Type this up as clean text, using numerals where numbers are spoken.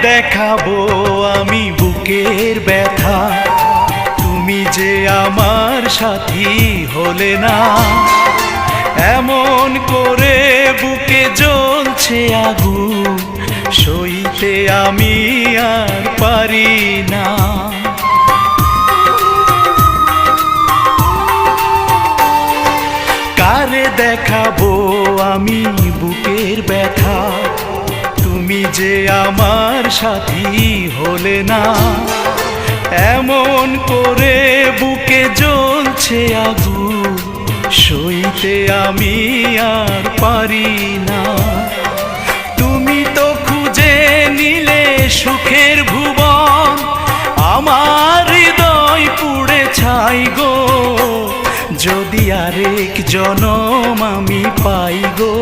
দেখাবো আমি বুকের ব্যথা, তুমি যে আমার সাথী হলে না। এমন করে বুকে জ্বলছে আগুন, সইতে আমি আর পারি না। কারে দেখাবো আমি বুকের ব্যথা, তুমি যে আমার সাথী হলে না। এমন করে বুকে জ্বলছে আগুন, সইতে আমি আর পারি না। তুমি তো খুঁজে নিলে সুখের ভুবন, আমার হৃদয় পুড়ে ছাই গো। যদি আরেক জনম আমি পাই গো।